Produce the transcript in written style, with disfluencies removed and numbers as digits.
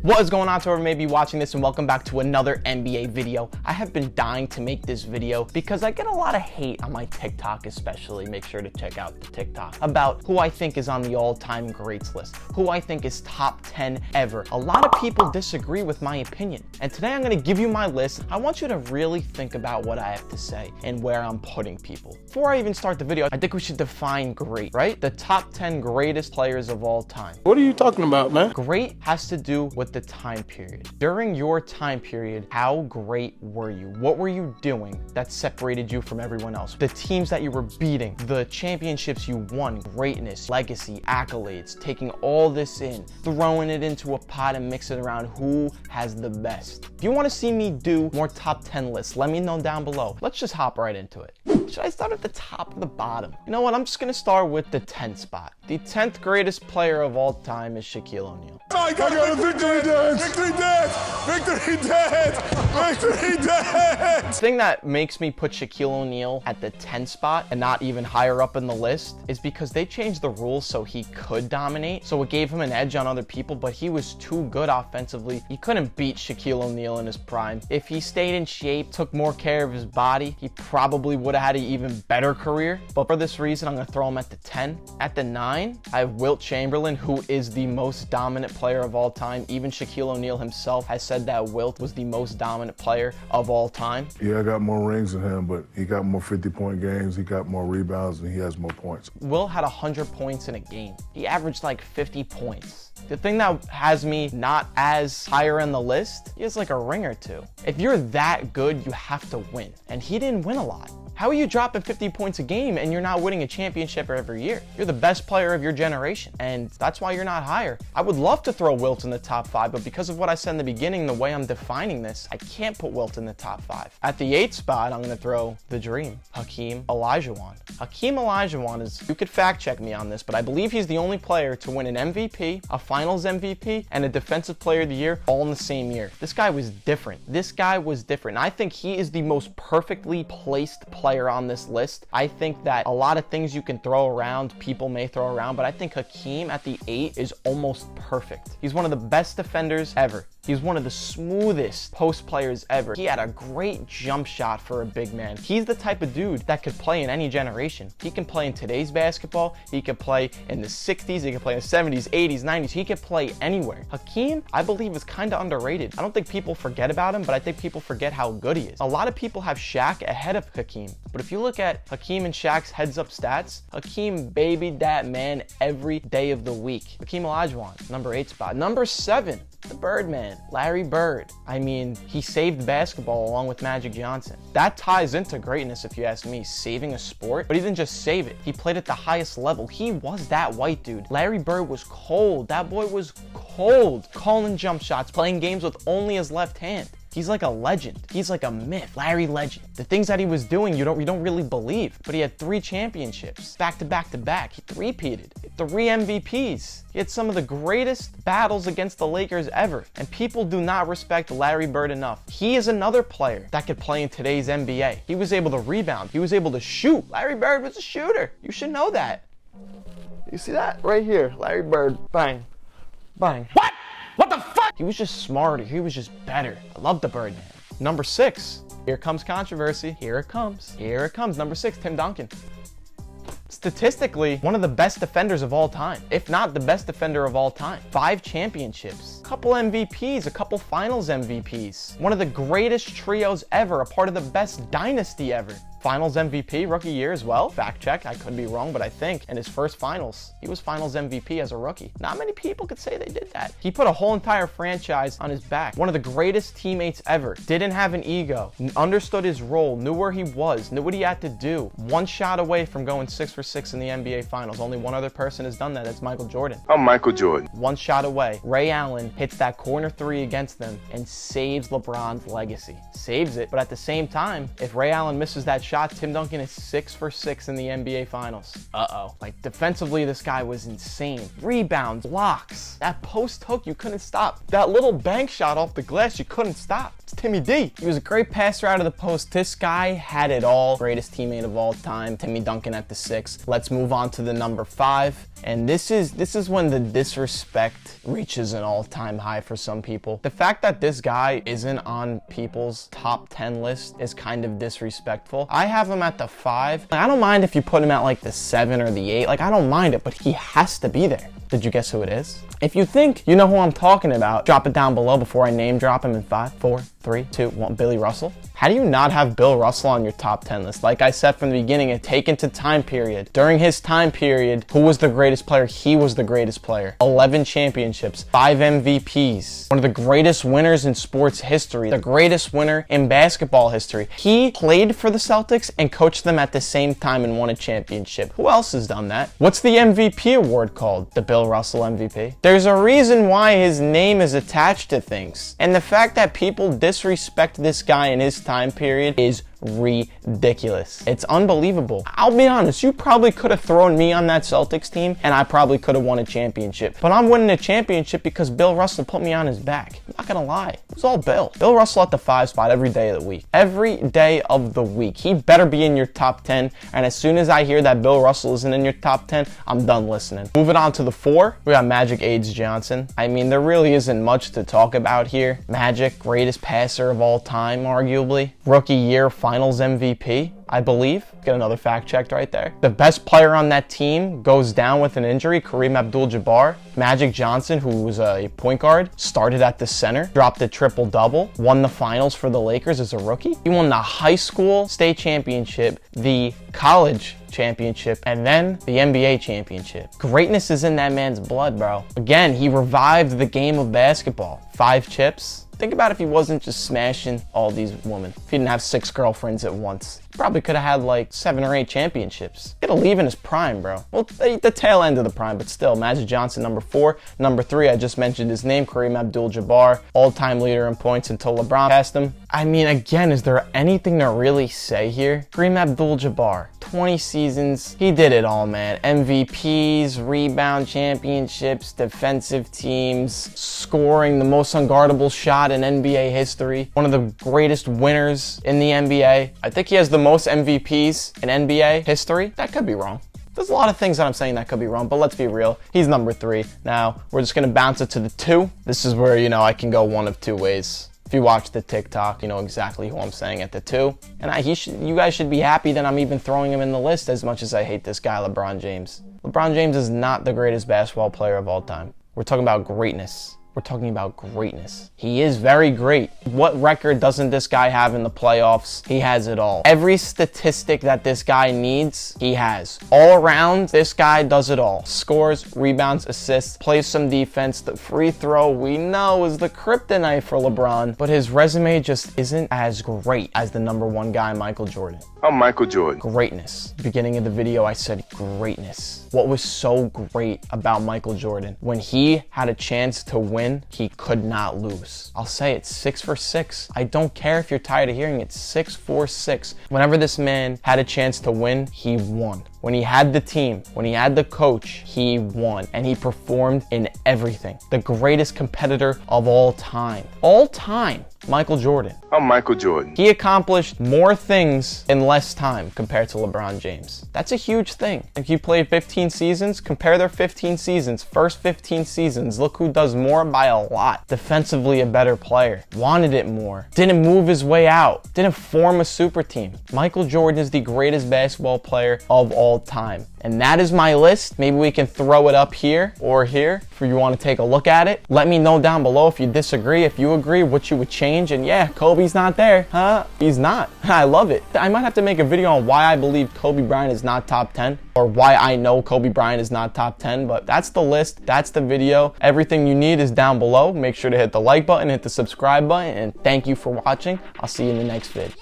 What is going on to whoever may be watching this, and welcome back to another NBA video. I have been dying to make this video because I get a lot of hate on my TikTok especially. Make sure to check out the TikTok about who I think is on the all-time greats list, who I think is top 10 ever. A lot of people disagree with my opinion, and today I'm going to give you my list. I want you to really think about what I have to say and where I'm putting people. Before I even start the video, I think we should define great, right? The top 10 greatest players of all time. What are you talking about, man? Great has to do with the time period. During your time period, how great were you? What were you doing that separated you from everyone else? The teams that you were beating, the championships you won, greatness, legacy, accolades, taking all this in, throwing it into a pot and mix it around. Who has the best? If you want to see me do more top 10 lists, let me know down below. Let's just hop right into it. Should I start at the top or the bottom? You know what? I'm just going to start with the 10th spot. The 10th greatest player of all time is Shaquille O'Neal. I got a victory dance! Victory dance! Victory dance! Victory dance! The thing that makes me put Shaquille O'Neal at the 10th spot and not even higher up in the list is because they changed the rules so he could dominate. So it gave him an edge on other people, but he was too good offensively. You couldn't beat Shaquille O'Neal in his prime. If he stayed in shape, took more care of his body, he probably would have had an even better career. But for this reason, I'm going to throw him at the 10. At the 9, I have Wilt Chamberlain, who is the most dominant player of all time. Even Shaquille O'Neal himself has said that Wilt was the most dominant player of all time. Yeah, I got more rings than him, but he got more 50-point games, he got more rebounds, and he has more points. Wilt had 100 points in a game. He averaged like 50 points. The thing that has me not as higher in the list, he has like a ring or two. If you're that good, you have to win. And he didn't win a lot. How are you dropping 50 points a game and you're not winning a championship every year? You're the best player of your generation, and that's why you're not higher. I would love to throw Wilt in the top 5, but because of what I said in the beginning, the way I'm defining this, I can't put Wilt in the top 5. At the 8th spot, I'm gonna throw the dream, Hakeem Olajuwon. Hakeem Olajuwon is, you could fact check me on this, but I believe he's the only player to win an MVP, a finals MVP, and a defensive player of the year all in the same year. This guy was different. This guy was different. And I think he is the most perfectly placed player on this list. I think that a lot of things you can throw around, people may throw around, but I think Hakeem at the 8 is almost perfect. He's one of the best defenders ever. He's one of the smoothest post players ever. He had a great jump shot for a big man. He's the type of dude that could play in any generation. He can play in today's basketball. He could play in the 60s. He could play in the 70s, 80s, 90s. He could play anywhere. Hakeem, I believe, is kind of underrated. I don't think people forget about him, but I think people forget how good he is. A lot of people have Shaq ahead of Hakeem. But if you look at Hakeem and Shaq's heads-up stats, Hakeem babied that man every day of the week. Hakeem Olajuwon, number 8 spot. Number 7, the Birdman, Larry Bird. I mean, he saved basketball along with Magic Johnson. That ties into greatness, if you ask me, saving a sport. But he didn't just save it. He played at the highest level. He was that white dude. Larry Bird was cold. That boy was cold. Calling jump shots, playing games with only his left hand. He's like a legend. He's like a myth. Larry Legend. The things that he was doing, you don't really believe. But he had 3 championships, back to back to back. He three-peated. 3 MVPs. He had some of the greatest battles against the Lakers ever. And people do not respect Larry Bird enough. He is another player that could play in today's NBA. He was able to rebound. He was able to shoot. Larry Bird was a shooter. You should know that. You see that? Right here. Larry Bird. Bang. Bang. What? What the fuck? He was just smarter. He was just better. I love the Birdman. Number 6. Here comes controversy. Here it comes. Here it comes. Number 6, Tim Duncan. Statistically, one of the best defenders of all time, if not the best defender of all time. 5 championships, a couple MVPs, a couple finals MVPs. One of the greatest trios ever, a part of the best dynasty ever. Finals MVP, rookie year as well. Fact check, I could be wrong, but I think in his first finals, he was finals MVP as a rookie. Not many people could say they did that. He put a whole entire franchise on his back. One of the greatest teammates ever. Didn't have an ego. Understood his role, knew where he was, knew what he had to do. 1 shot away from going 6 for 6 in the NBA Finals. Only one other person has done that. That's Michael Jordan. I'm Michael Jordan. 1 shot away. Ray Allen hits that corner 3 against them and saves LeBron's legacy. Saves it, but at the same time, if Ray Allen misses that shot shot. Tim Duncan is 6 for 6 in the NBA Finals. Like, defensively, this guy was insane. Rebounds, blocks. That post hook, you couldn't stop. That little bank shot off the glass, you couldn't stop. It's Timmy D. He was a great passer out of the post. This guy had it all. Greatest teammate of all time. Timmy Duncan at the 6. Let's move on to the number 5. And this is when the disrespect reaches an all-time high for some people. The fact that this guy isn't on people's top 10 list is kind of disrespectful. I have him at the 5. I don't mind if you put him at like the 7 or the 8. Like, I don't mind it, but he has to be there. Did you guess who it is? If you think you know who I'm talking about, drop it down below before I name drop him in 5, 4, 3, 2, 1. Billy Russell. How do you not have Bill Russell on your top 10 list? Like I said from the beginning, it taken to time period. During his time period, who was the greatest player? He was the greatest player. 11 championships, 5 MVPs, one of the greatest winners in sports history, the greatest winner in basketball history. He played for the Celtics and coached them at the same time and won a championship. Who else has done that? What's the MVP award called? The Bill Russell MVP. There's a reason why his name is attached to things. And the fact that people disrespect this guy in his time period is ridiculous. It's unbelievable. I'll be honest, you probably could have thrown me on that Celtics team and I probably could have won a championship. But I'm winning a championship because Bill Russell put me on his back. I'm not gonna lie. It was all Bill. Bill Russell at the 5 spot every day of the week. Every day of the week. He better be in your top 10. And as soon as I hear that Bill Russell isn't in your top 10, I'm done listening. Moving on to the 4, we got Magic Aids Johnson. I mean, there really isn't much to talk about here. Magic, greatest passer of all time, arguably. Rookie year, Finals MVP, I believe. Get another fact checked right there. The best player on that team goes down with an injury, Kareem Abdul-Jabbar. Magic Johnson, who was a point guard, started at the center, dropped a triple-double, won the finals for the Lakers as a rookie. He won the high school state championship, the college championship, and then the NBA championship. Greatness is in that man's blood, bro. Again, he revived the game of basketball. 5 chips. Think about if he wasn't just smashing all these women. If he didn't have 6 girlfriends at once. Probably could have had like 7 or 8 championships. He had to leave in his prime, bro. Well, the tail end of the prime, but still. Magic Johnson, number 4. Number 3, I just mentioned his name, Kareem Abdul-Jabbar. All-time leader in points until LeBron passed him. I mean, again, is there anything to really say here? Kareem Abdul-Jabbar, 20 seasons. He did it all, man. MVPs, rebound championships, defensive teams, scoring the most unguardable shot in NBA history. One of the greatest winners in the NBA. I think he has the most MVPs in NBA history. That could be wrong. There's a lot of things that I'm saying that could be wrong, but let's be real. He's number 3. Now, we're just going to bounce it to the 2. This is where, you know, I can go one of 2 ways. If you watch the TikTok, you know exactly who I'm saying at the 2. And you guys should be happy that I'm even throwing him in the list as much as I hate this guy, LeBron James. LeBron James is not the greatest basketball player of all time. We're talking about greatness. We're talking about greatness. He is very great. What record doesn't this guy have in the playoffs? He has it all. Every statistic that this guy needs, he has. All around, this guy does it all. Scores, rebounds, assists, plays some defense. The free throw, we know, is the kryptonite for LeBron, but his resume just isn't as great as the number 1 guy, Michael Jordan. I'm Michael Jordan. Greatness. Beginning of the video, I said greatness. What was so great about Michael Jordan? When he had a chance to win, he could not lose. I'll say it, 6 for 6. I don't care if you're tired of hearing it, 6 for 6. Whenever this man had a chance to win, he won. When he had the team, when he had the coach, he won. And he performed in everything. The greatest competitor of all time. All time. Michael Jordan. I'm Michael Jordan. He accomplished more things in less time compared to LeBron James. That's a huge thing. If you played 15 seasons, compare their 15 seasons. First 15 seasons, look who does more by a lot. Defensively a better player. Wanted it more. Didn't move his way out. Didn't form a super team. Michael Jordan is the greatest basketball player of all time. And that is my list. Maybe we can throw it up here or here if you want to take a look at it. Let me know down below if you disagree, if you agree, what you would change. And yeah, Kobe's not there, huh? He's not. I love it. I might have to make a video on why I believe Kobe Bryant is not top 10 or why I know Kobe Bryant is not top 10, but that's the list. That's the video. Everything you need is down below. Make sure to hit the like button, hit the subscribe button, and thank you for watching. I'll see you in the next vid.